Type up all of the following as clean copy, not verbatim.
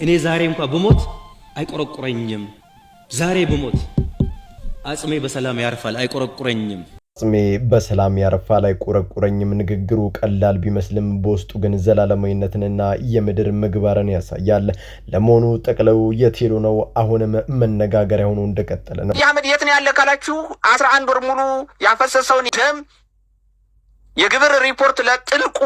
እኔ ዛሬ እንኳን በሞት አይቆረቁረኝም ዛሬ በሞት አጽሜ በሰላም ያርፋል አይቆረቁረኝም አጽሜ በሰላም ያርፋል አይቆረቁረኝም ንግግሩ ቀላል ቢመስልም በውስጡ ግን ዘላለማዊነትንና የምድር ምግባርን ያሳያል ለሞኑ ጠቅለው የቴሉ ነው አሁንም መነጋገሪያ ሆኖ እንደቀጠለ ነው ያመድ የት ነው ያለ ካላችሁ 11 ወር ሙሉ ያፈሰሰውን ደም የግብር ሪፖርት ለጥልቁ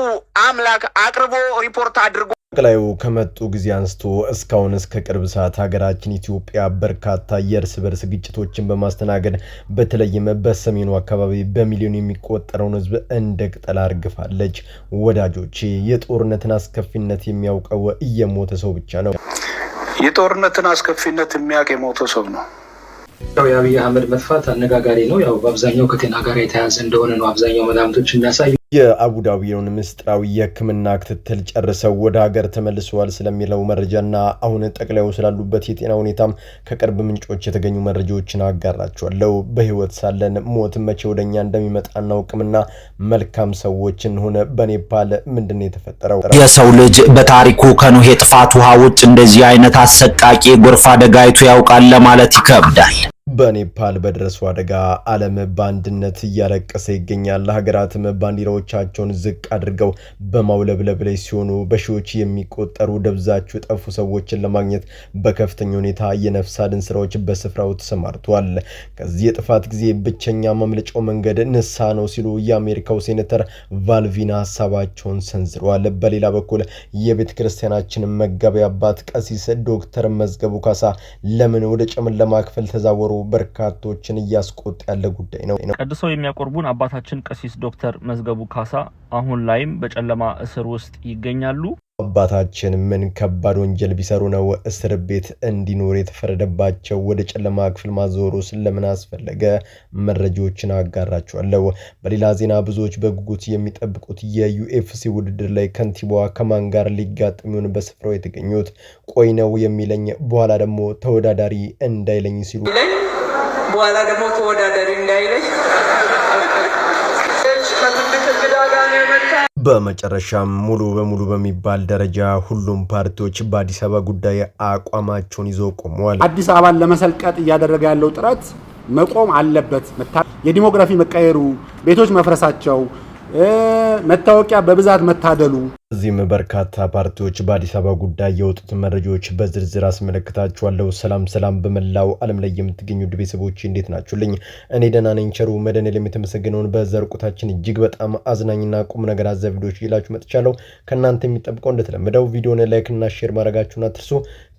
አምላክ አቅርቦ ሪፖርት አድርጎ ጠቅላዩ ከመጡ ጊዜ አንስቶ እስካሁን እስከ ቅርብ ሰዓት ሀገራችን ኢትዮጵያ በርካታ የእርስ በርስ ግጭቶችን በማስተናገድ በተለይም በሰሜኑ አካባቢ በሚሊዮን የሚቆጠረውን ህዝብ እንደ ቅጠል አርግፋለች ወዳጆቼ የጦርነትን አስከፊነት የሚያውቀው እየሞተ ሰው ብቻ ነው የጦርነትን አስከፊነት የሚያውቅ የሞተ ሰው ነው የአብይ አህመድ መጥፋት አነጋጋሪ ነው ያው በአብዛኛው ከጤና ጋር የተያያዘ እንደሆነ ነው አብዛኛው መላምቶች የሚያሳዩ የአቡዳቢውን ምስጥራዊ የህክምና ክትትል ጨርሰው ወደ ሀገር ተመልሰዋል ስለሚለው መረጃና አሁን ጠቅላዩ ስላሉበት የጤና ሁኔታም ከቅርብ ምንጮች የተገኙ መረጃዎችን አጋራቸዋለሁ በህይወት ሳለን ሞት መቼ ወደኛ እንደሚመጣ እናውቅምና መልካም ሰዎችን ሆነ በኔፓል ምንድነው የተፈጠረው የሰው ልጅ በታሪኩ ከኖህ የጥፋት ውሃ ውጭ እንደዚህ አይነት አሰቃቂ ጎርፍ አደጋ አይቶ ያውቃል ለማለት ይከብዳል በኔፓል በደረሰው አደጋ ዓለም ባንድነት እያለቀሰ ይገኛል ሀገራትም ባንዲራዎቻቸውን ዝቅ አድርገው በማውለብለብ ላይ ሲሆኑ በሺዎች የሚቆጠሩ ደብዛቸው ጠፉ ሰዎችን ለማግኘት በከፍተኛ ሁኔታ የነፍስ አድን ስራዎች በስፍራው ተሰማርተዋል ከዚህ የጥፋት ጊዜ ብቸኛ ማምለጫው መንገድ ንስሐ ነው ሲሉ የአሜሪካው ሴኔተር ቫልቪና ሐሳባቸውን ሰንዝረዋል በሌላ በኩል የቤተ ክርስቲያናችን መጋቢ አባት ቀሲስ ዶክተር መዝገቡ ካሳ ለምን ወደ ጨለማ ክፍል ተዛወሩ በርካቶችን እያስቆጣ ያለ ጉዳይ ነው ቀድሰው የሚያቆርቡን አባታችን ቀሲስ ዶክተር መዝገቡ ካሳ አሁን ላይም በጨለማ እስር ውስጥ ይገኛሉ አባታችን ምን ከባድ ወንጀል ቢሰሩ ነው እስር ቤት እንዲኖር የተፈረደባቸው ወደ ጨለማ ክፍል ማዞሩ ስለምን አስፈለገ መረጃዎችን አጋራቸዋለሁ በሌላ ዜና ብዙዎች በጉጉት የሚጠብቁት የዩኤፍሲ ውድድር ላይ ከንቲባዋ ከማን ጋር ሊጋጠሙን በስፍራው የተገኙት ቆይ ነው የሚለኝ በኋላ ደግሞ ተወዳዳሪ እንዳይለኝ ሲሉ በኋላ ደግሞ ተወዳዳሪ እንዳይለኝ በመጨረሻም ሙሉ በሙሉ በሚባል ደረጃ ሁሉም ፓርቲዎች በአዲስ አበባ ጉዳይ አቋማቸውን ይዘው ቆመዋል አዲስ አበባን ለመሰልቀጥ እያደረገ ያለው ጥረት መቆም አለበት የዲሞግራፊ መቀየሩ ቤቶች መፍረሳቸው መታወቂያ በብዛት መታደሉ እዚህም በርካታ ፓርቲዎች በአዲስ አበባ ጉዳይ የወጡት መረጃዎች በዝርዝር አስመለክታችኋለሁ ሰላም በመላው ዓለም ላይ የምትገኙ ቤተሰቦች እንዴት ናችሁልኝ እኔ ደህና ነኝ ቸሩ መድኃኔዓለም የተመሰገነውን በዘርቁታችን እጅግ በጣም አዝናኝና ቁም ነገር አዘል ቪዲዮዎች ይላችሁ መጥቻለሁ ከናንተ የሚጠብቀው እንደተለመደው ቪዲዮውን ላይክ እና ሼር ማድረጋችሁን አትርሱ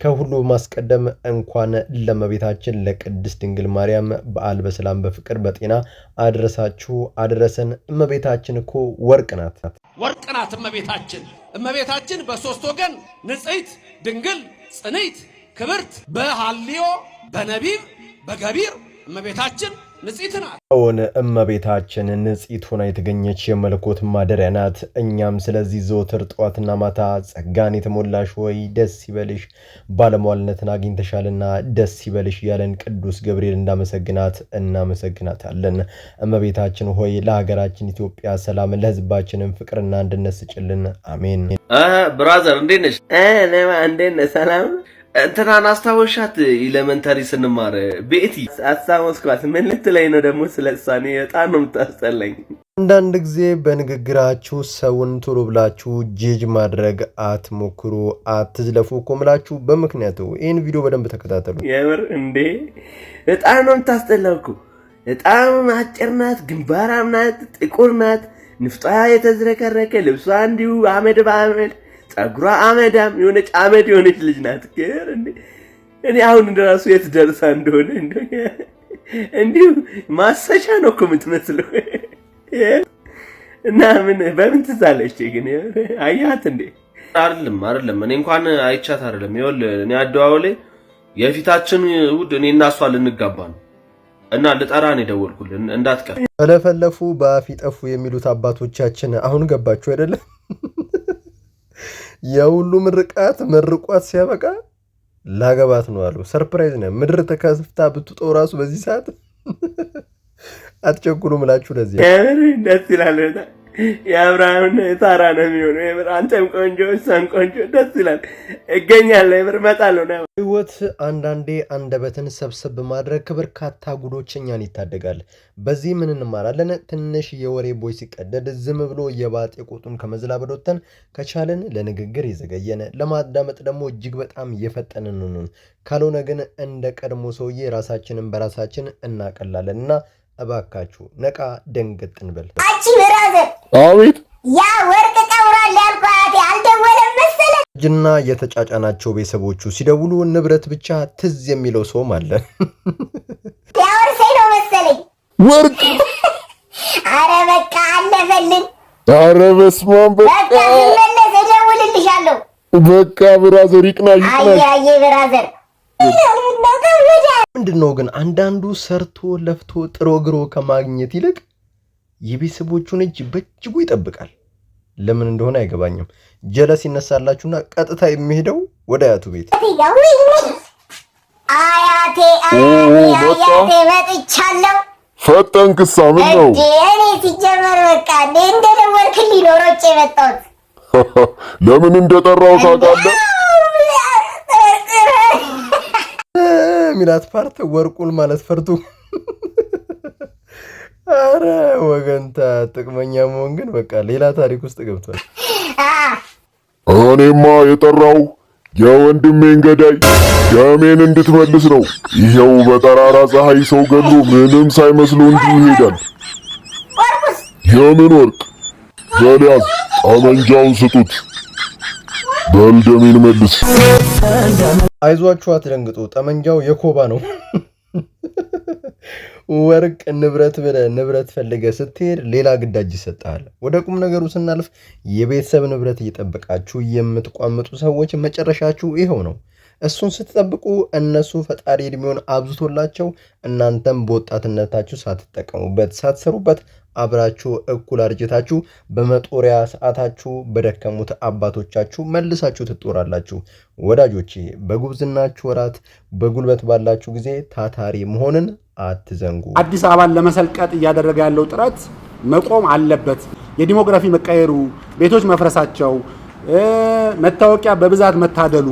ከሁሉ ማስቀደም እንኳን ለመቤታችን ለቅድስት ድንግል ማርያም በዓል በሰላም በፍቅር በጤና አድረሳችሁ አድረሰን እመቤታችን እኮ ወርቅ ናት እመቤታችን በሶስት ወገን ንጽሕት ድንግል ጽንዕት ክብርት በሐልዮ በነቢብ በገቢር እመቤታችን ንጽሕት ናት አሁን እመቤታችን ንጽሕት ሆና የተገኘች የመለኮት ማደሪያ ናት እኛም ስለዚህ ዘወትር ጠዋትና ማታ ጸጋን የተሞላሽ ሆይ ደስ ይበልሽ ባለሟልነትን አግኝተሻልና ደስ ይበልሽ ያለን ቅዱስ ገብርኤል እናመሰግናታለን እመቤታችን ሆይ ለሀገራችን ኢትዮጵያ ሰላም ለሕዝባችንም ፍቅርና አንድነት ስጭልን አሜን ብራዘር እንዴት ነሽ እንዴት ነህ ሰላም እንትናን አስታወሻት ኤሌመንተሪ ስንማር ቤቲ አስታወስኳት ምን ልትለኝ ነው ደግሞ ስለሳኔ በጣም ነው የምታስጠላኝ አንዳንድ ጊዜ በንግግራችሁ ሰውን ቶሎ ብላችሁ ጄጅ ማድረግ አትሞክሩ አትዝለፉ ቆምላችሁ በመክንያቱ ይሄን ቪዲዮ በደንብ ተከታተሉ የምር እንዴ በጣም ነው የምታስጠላው በጣም አጭር ናት ግንባራም ናት ጥቁር ናት ንፍጧ የተዝረከረከ ልብሷ እንዲሁ አመድ በአመድ ጸጉሯ አመዳም የሆነች አመድ የሆነች ልጅ ናት እኔ አሁን እንደራሱ የት ደርሳ እንደሆነ እንዲሁ ማሰሻ ነው እኮ የምትመስለው እና ምን በምን ትዛለች ግን አያት እንዴ አይደለም እኔ እንኳን አይቻት አይደለም ይኸውልህ እኔ አደዋውሌ የፊታችን ውድ እኔ እና እሷ ልንጋባ ነው እና ልጠራን የደወልኩልን እንዳትቀር ፈለፈለፉ ባፊጠፉ የሚሉት አባቶቻችን አሁን ገባችሁ አይደለ የሁሉ ምርቃት መርቋት ሲያበቃ ላገባት ነው አሉ ሰርፕራይዝ ነው ምድር ተከፍታ ብትጦ ራሱ በዚህ ሰዓት አትቸኩሉ ምላችሁ ለዚህ ደስ ይላል የአብርሃምና የሳራ ነው የሚሆነው። የምር አንተም ቆንጆ እሷም ቆንጆ ደስ ይላል። እገኛለሁ የምር እመጣለሁ ነው። ህይወት አንዳንዴ አንደበትን ሰብሰብ በማድረግ ከበርካታ ጉዶች እኛን ይታደጋል። በዚህ ምን እንማራለን? ትንሽ የወሬ ቦይ ሲቀደድ ዝም ብሎ የባጤ ቁጡን ከመዝላበድ ወጥተን ከቻልን ለንግግር የዘገየን ለማዳመጥ ደግሞ እጅግ በጣም የፈጠንን ነን። ካልሆነ ግን እንደ ቀድሞ ሰውዬ ራሳችንን በራሳችን እናቀላለን እና እባካችሁ ነቃ ደንገጥ እንበል። አቺ ብራዘር አቤት ያ ወርቅ ቀውራል ያልኳት አልደወለም መሰለ ጅና የተጫጫናቸው ቤተሰቦቹ ሲደውሉ ንብረት ብቻ ትዝ የሚለው ሰውም አለ። ያወርሰኝ ነው መሰለኝ ወርቅ አረ በቃ አለፈልን። አረ በስመ አብ በቃ ዝመለስ እደውልልሻለሁ። በቃ ብራዘር ይቅናሽ። አየ ብራዘር ምንድነው ግን አንዳንዱ ሰርቶ ለፍቶ ጥሮ ግሮ ከማግኘት ይልቅ የቤተሰቦቹን እጅ በእጅጉ ይጠብቃል። ለምን እንደሆነ አይገባኝም። ጀለስ ይነሳላችሁና ቀጥታ የሚሄደው ወደ አያቱ ቤት። አያቴ መጥቻለሁ። ፈጠንክሳ ምን ነው እኔ ሲጀመር በቃ እንደደወልክልኝ ነው ሮጬ የመጣሁት። ለምን እንደጠራው ታውቃለህ? ሚላት ፓርት ወርቁን ማለት ፈርቱ። አረ ወገንታ ጥቅመኛ መሆን ግን በቃ ሌላ ታሪክ ውስጥ ገብቷል። እኔማ የጠራው የወንድሜን ገዳይ ደሜን እንድትመልስ ነው። ይሄው በጠራራ ፀሐይ ሰው ገሎ ምንም ሳይመስሉ እንዲሁ ይሄዳል። የምን ወርቅ? በሊያዝ ጠመንጃውን ስጡት። በል ደሜን መልስ። አይዟችሁ አትደንግጡ፣ ጠመንጃው የኮባ ነው። ወርቅ ንብረት ብለህ ንብረት ፈልገህ ስትሄድ ሌላ ግዳጅ ይሰጣል። ወደ ቁም ነገሩ ስናልፍ የቤተሰብ ንብረት እየጠበቃችሁ የምትቋምጡ ሰዎች መጨረሻችሁ ይኸው ነው። እሱን ስትጠብቁ እነሱ ፈጣሪ እድሜውን አብዝቶላቸው እናንተም በወጣትነታችሁ ሳትጠቀሙበት ሳትሰሩበት አብራችሁ እኩል አርጅታችሁ በመጦሪያ ሰዓታችሁ በደከሙት አባቶቻችሁ መልሳችሁ ትጦራላችሁ። ወዳጆቼ በጉብዝናችሁ ወራት በጉልበት ባላችሁ ጊዜ ታታሪ መሆንን አትዘንጉ። አዲስ አበባን ለመሰልቀጥ እያደረገ ያለው ጥረት መቆም አለበት። የዲሞግራፊ መቀየሩ፣ ቤቶች መፍረሳቸው፣ መታወቂያ በብዛት መታደሉ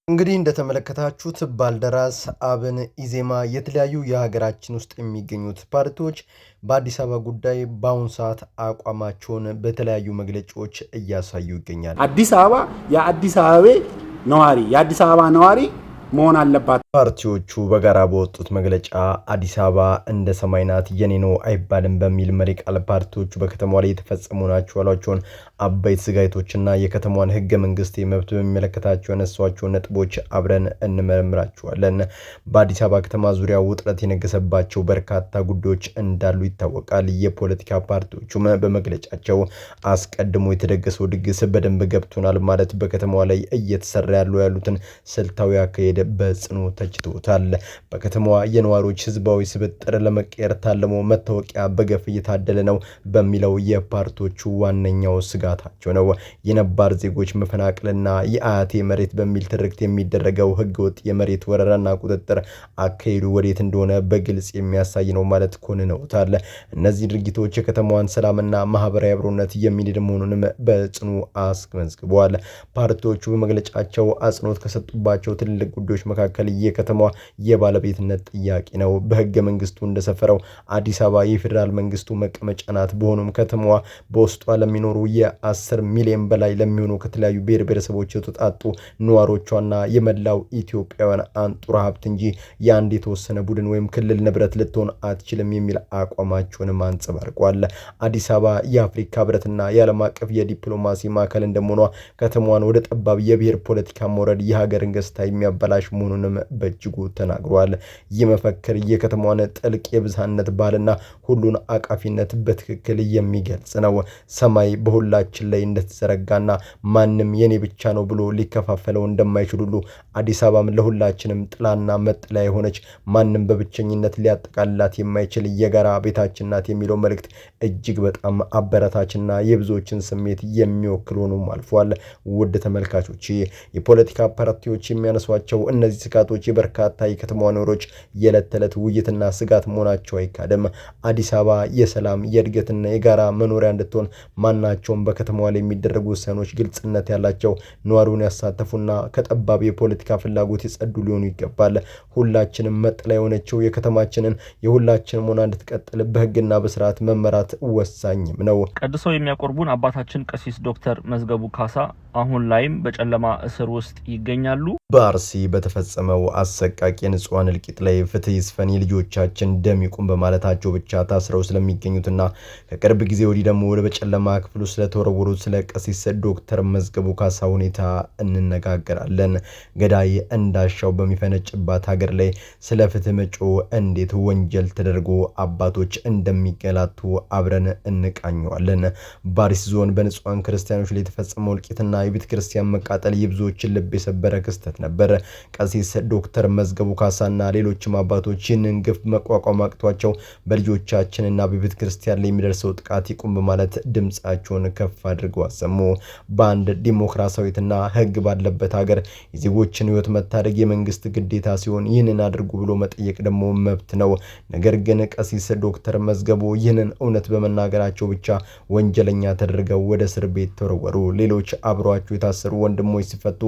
እንግዲህ እንደተመለከታችሁት ባልደራስ፣ አብን፣ ኢዜማ የተለያዩ የሀገራችን ውስጥ የሚገኙት ፓርቲዎች በአዲስ አበባ ጉዳይ በአሁኑ ሰዓት አቋማቸውን በተለያዩ መግለጫዎች እያሳዩ ይገኛል። አዲስ አበባ የአዲስ አበባ ነዋሪ መሆን አለባት። ፓርቲዎቹ በጋራ በወጡት መግለጫ አዲስ አበባ እንደ ሰማይ ናት የኔ ነው አይባልም በሚል መሪ ቃል ፓርቲዎቹ በከተማዋ ላይ የተፈጸሙ ናቸው ያሏቸውን አበይት ስጋቶችና የከተማዋን ህገ መንግስት መብት በሚመለከታቸው ያነሷቸውን ነጥቦች አብረን እንመረምራቸዋለን። በአዲስ አበባ ከተማ ዙሪያ ውጥረት የነገሰባቸው በርካታ ጉዳዮች እንዳሉ ይታወቃል። የፖለቲካ ፓርቲዎቹም በመግለጫቸው አስቀድሞ የተደገሰው ድግስ በደንብ ገብቶናል ማለት በከተማዋ ላይ እየተሰራ ያሉትን ስልታዊ አካሄድ በጽኑ ተችቶታል። በከተማዋ የነዋሪዎች ህዝባዊ ስብጥር ለመቀየር ታልሞ መታወቂያ በገፍ እየታደለ ነው በሚለው የፓርቲዎቹ ዋነኛው ስጋታቸው ነው። የነባር ዜጎች መፈናቀልና የአያቴ መሬት በሚል ትርክት የሚደረገው ህገወጥ የመሬት ወረራና ቁጥጥር አካሄዱ ወዴት እንደሆነ በግልጽ የሚያሳይ ነው ማለት ኮንነውታል። እነዚህ ድርጊቶች የከተማዋን ሰላምና ማህበራዊ አብሮነት የሚንድ መሆኑንም በጽኑ አስመዝግበዋል። ፓርቲዎቹ በመግለጫቸው አጽንኦት ከሰጡባቸው ትልልቅ ጉዳዮች መካከል የከተማዋ የባለቤትነት ጥያቄ ነው። በህገ መንግስቱ እንደሰፈረው አዲስ አበባ የፌዴራል መንግስቱ መቀመጫ ናት። በሆኑም ከተማዋ በውስጧ ለሚኖሩ የ10 ሚሊዮን በላይ ለሚሆኑ ከተለያዩ ብሔር ብሔረሰቦች የተጣጡ ነዋሪዎቿና የመላው ኢትዮጵያውያን አንጡራ ሀብት እንጂ የአንድ የተወሰነ ቡድን ወይም ክልል ንብረት ልትሆን አትችልም የሚል አቋማቸውንም አንጸባርቋል። አዲስ አበባ የአፍሪካ ህብረትና የዓለም አቀፍ የዲፕሎማሲ ማዕከል እንደመሆኗ ከተማዋን ወደ ጠባብ የብሔር ፖለቲካ መውረድ የሀገርን ገጽታ የሚያበላሽ መሆኑንም በእጅጉ ተናግሯል። ይህ መፈክር የከተማዋን ጥልቅ የብዝሃነት ባህልና ሁሉን አቃፊነት በትክክል የሚገልጽ ነው። ሰማይ በሁላችን በሁላችን ላይ እንደተዘረጋና ማንም የኔ ብቻ ነው ብሎ ሊከፋፈለው እንደማይችል ሁሉ አዲስ አበባም ለሁላችንም ጥላና መጠለያ የሆነች ማንም በብቸኝነት ሊያጠቃልላት የማይችል የጋራ ቤታችን ናት የሚለው መልእክት እጅግ በጣም አበረታችና የብዙዎችን ስሜት የሚወክል ሆኖም አልፏል። ውድ ተመልካቾች የፖለቲካ ፓርቲዎች የሚያነሷቸው እነዚህ ስጋቶች የበርካታ የከተማዋ ነዋሪዎች የዕለት ተዕለት ውይይትና ስጋት መሆናቸው አይካደም። አዲስ አበባ የሰላም የእድገትና የጋራ መኖሪያ እንድትሆን ማናቸውም በከተማዋ ላይ የሚደረጉ ውሳኔዎች ግልጽነት ያላቸው ነዋሪውን ያሳተፉና ከጠባብ የፖለቲካ ፍላጎት የጸዱ ሊሆኑ ይገባል። ሁላችንም መጠለያ የሆነችው የከተማችንን የሁላችንም ሆና እንድትቀጥል በህግና በስርዓት መመራት ወሳኝም ነው። ቀድሰው የሚያቆርቡን አባታችን ቀሲስ ዶክተር መዝገቡ ካሳ አሁን ላይም በጨለማ እስር ውስጥ ይገኛሉ። በአርሲ በተፈጸመው አሰቃቂ ንጹሃን እልቂት ላይ ፍትህ ይስፈን፣ የልጆቻችን ደም ይቁም በማለታቸው ብቻ ታስረው ስለሚገኙትና ከቅርብ ጊዜ ወዲህ ደግሞ ወደ በጨለማ ክፍሉ ስለተወረወሩት ስለ ቀሲስ ዶክተር መዝገቡ ካሳ ሁኔታ እንነጋገራለን። ገዳይ እንዳሻው በሚፈነጭባት ሀገር ላይ ስለ ፍትህ መጮህ እንዴት ወንጀል ተደርጎ አባቶች እንደሚገላቱ አብረን እንቃኘዋለን። በአርሲ ዞን በንጹሃን ክርስቲያኖች ላይ የተፈጸመው እልቂትና የቤተ ክርስቲያን መቃጠል የብዙዎችን ልብ የሰበረ ክስተት ነበር። ቀሲስ ዶክተር መዝገቡ ካሳና ሌሎችም አባቶች ይህንን ግፍ መቋቋም አቅቷቸው በልጆቻችንና በቤተ ክርስቲያን ላይ የሚደርሰው ጥቃት ይቁም በማለት ድምጻቸውን ከፍ አድርገው አሰሙ። በአንድ ዲሞክራሲያዊትና ህግ ባለበት ሀገር የዜጎችን ህይወት መታደግ የመንግስት ግዴታ ሲሆን ይህንን አድርጉ ብሎ መጠየቅ ደግሞ መብት ነው። ነገር ግን ቀሲስ ዶክተር መዝገቡ ይህንን እውነት በመናገራቸው ብቻ ወንጀለኛ ተደርገው ወደ እስር ቤት ተወረወሩ። ሌሎች አብሯቸው የታሰሩ ወንድሞች ሲፈቱ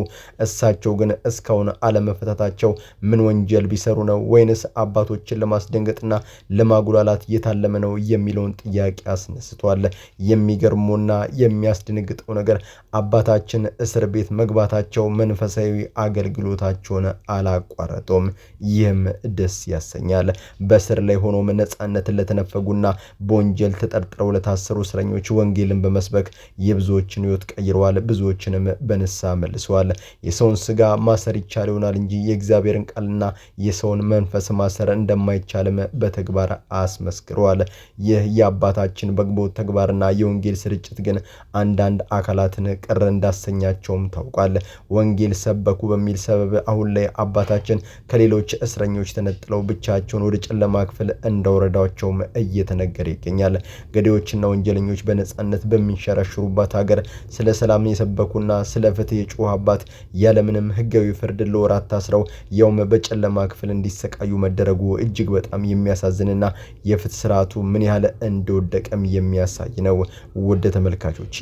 እሳቸው ግን እስካሁን አለመፈታታቸው ምን ወንጀል ቢሰሩ ነው ወይንስ አባቶችን ለማስደንገጥና ለማጉላላት የታለመ ነው የሚለውን ጥያቄ አስነስቷል። የሚገርመውና የሚያስደነግጠው ነገር አባታችን እስር ቤት መግባታቸው መንፈሳዊ አገልግሎታቸውን አላቋረጡም። ይህም ደስ ያሰኛል። በስር ላይ ሆኖም ነጻነትን ለተነፈጉና በወንጀል ተጠርጥረው ለታሰሩ እስረኞች ወንጌልን በመስበክ የብዙዎችን ህይወት ቀይረዋል። ብዙዎችንም በንስሐ መልሰዋል። የሰውን ስጋ ማሰር ይቻል ይሆናል እንጂ የእግዚአብሔርን ቃልና የሰውን መንፈስ ማሰር እንደማይቻልም በተግባር አስመስክረዋል። ይህ የአባታችን በጎ ተግባርና የወንጌል ስርጭት ግን አንዳንድ አካላትን ቅር እንዳሰኛቸውም ታውቋል። ወንጌል ሰበኩ በሚል ሰበብ አሁን ላይ አባታችን ከሌሎች እስረኞች ተነጥለው ብቻቸውን ወደ ጨለማ ክፍል እንደወረዳቸውም እየተነገረ ይገኛል። ገዳዮችና ወንጀለኞች በነጻነት በሚንሸራሽሩባት ሀገር ስለ ሰላም የሰበኩና ስለ ፍትህ የጮህ አባት ያለምንም ህጋዊ ፍርድ ለወራት ታስረው ያውም በጨለማ ክፍል እንዲሰቃዩ መደረጉ እጅግ በጣም የሚያሳዝንና የፍትህ ስርዓቱ ምን ያህል እንደወደቀም የሚያሳይ ነው። ውድ ተመልካቾቼ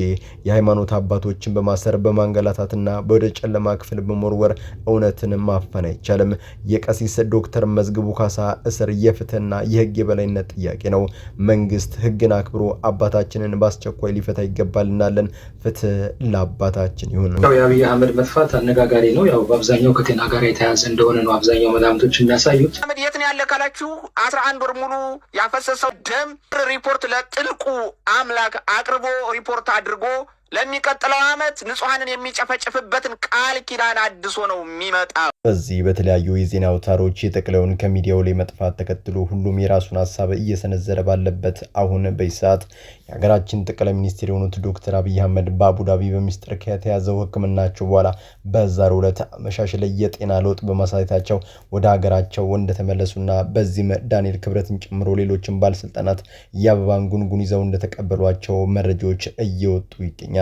የሃይማኖት አባቶችን በማሰር በማንገላታትና ወደ ጨለማ ክፍል በመወርወር እውነትን ማፈን አይቻልም። የቀሲስ ዶክተር መዝገቡ ካሳ እስር የፍትህና የህግ የበላይነት ጥያቄ ነው። መንግስት ህግን አክብሮ አባታችንን በአስቸኳይ ሊፈታ ይገባልናለን። ፍትህ ለአባታችን ይሁን። የአብይ አህመድ መጥፋት አነጋጋሪ ነው። ያው በአብዛኛው ከጤና ጋር የተያዘ እንደሆነ ነው አብዛኛው መላምቶች የሚያሳዩት። አህመድ የት ነው ያለ ካላችሁ 11 ወር ሙሉ ያፈሰሰው ደም ሪፖርት ለጥልቁ አምላክ አቅርቦ ሪፖርት አድርጎ ለሚቀጥለው ዓመት ንጹሃንን የሚጨፈጭፍበትን ቃል ኪዳን አድሶ ነው የሚመጣው። በዚህ በተለያዩ የዜና አውታሮች የጠቅላዩን ከሚዲያው ላይ መጥፋት ተከትሎ ሁሉም የራሱን ሀሳብ እየሰነዘረ ባለበት አሁን በይሳት የሀገራችን ጠቅላይ ሚኒስትር የሆኑት ዶክተር አብይ አህመድ በአቡዳቢ በሚስጥር ከተያዘው ሕክምናቸው በኋላ በዛሬው ዕለት አመሻሽ ላይ የጤና ለውጥ በማሳየታቸው ወደ ሀገራቸው እንደተመለሱና በዚህም ዳንኤል ክብረትን ጨምሮ ሌሎችን ባለስልጣናት የአበባን ጉንጉን ይዘው እንደተቀበሏቸው መረጃዎች እየወጡ ይገኛል።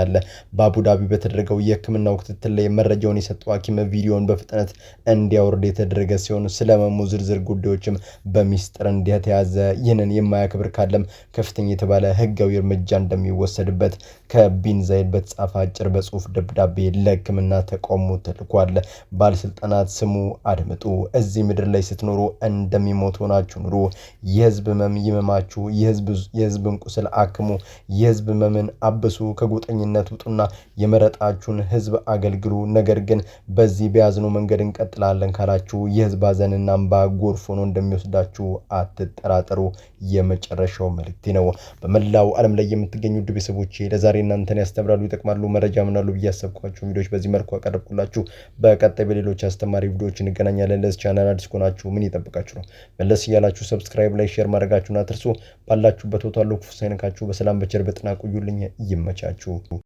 በአቡዳቢ በተደረገው የሕክምናው ክትትል ላይ መረጃውን የሰጠው ሐኪም ቪዲዮን በፍጥነት እንዲያወርድ የተደረገ ሲሆን ስለመሙ ዝርዝር ጉዳዮችም በሚስጥር እንደተያዘ ይህንን የማያከብር ካለም ከፍተኛ የተባለ ህጋዊ እርምጃ እንደሚወሰድበት ከቢን ዛይድ በተጻፈ አጭር በጽሁፍ ደብዳቤ ለሕክምና ተቋሙ ተልኳል። ባለስልጣናት ስሙ፣ አድምጡ። እዚህ ምድር ላይ ስትኖሩ እንደሚሞት ሆናችሁ ኑሩ። የህዝብ ህመም ይመማችሁ፣ የህዝብን ቁስል አክሙ፣ የህዝብ ህመምን አብሱ፣ ከጎጠኝነት ውጡና የመረጣችሁን ህዝብ አገልግሉ። ነገር ግን በዚህ በያዝነው መንገድ እንቀጥላለን ካላችሁ የህዝብ ሀዘንና እንባ ጎርፍ ሆኖ እንደሚወስዳችሁ አትጠራጠሩ። የመጨረሻው መልእክቴ ነው። በመላው ዓለም ላይ የምትገኙ ውድ ቤተሰቦቼ ለዛሬ እናንተን ያስተምራሉ፣ ይጠቅማሉ፣ መረጃ ምናሉ ብዬ ያሰብኳችሁ ቪዲዮዎች በዚህ መልኩ አቀረብኩላችሁ። በቀጣይ በሌሎች አስተማሪ ቪዲዮዎች እንገናኛለን። ለዚህ ቻናል አዲስ ከሆናችሁ ምን ይጠብቃችሁ ነው? መለስ እያላችሁ ሰብስክራይብ፣ ላይ ሼር ማድረጋችሁን አትርሱ። ባላችሁበት ቦታ ሁሉ ክፉ ሳይነካችሁ በሰላም በቸር በጤና ቆዩልኝ። ይመቻችሁ።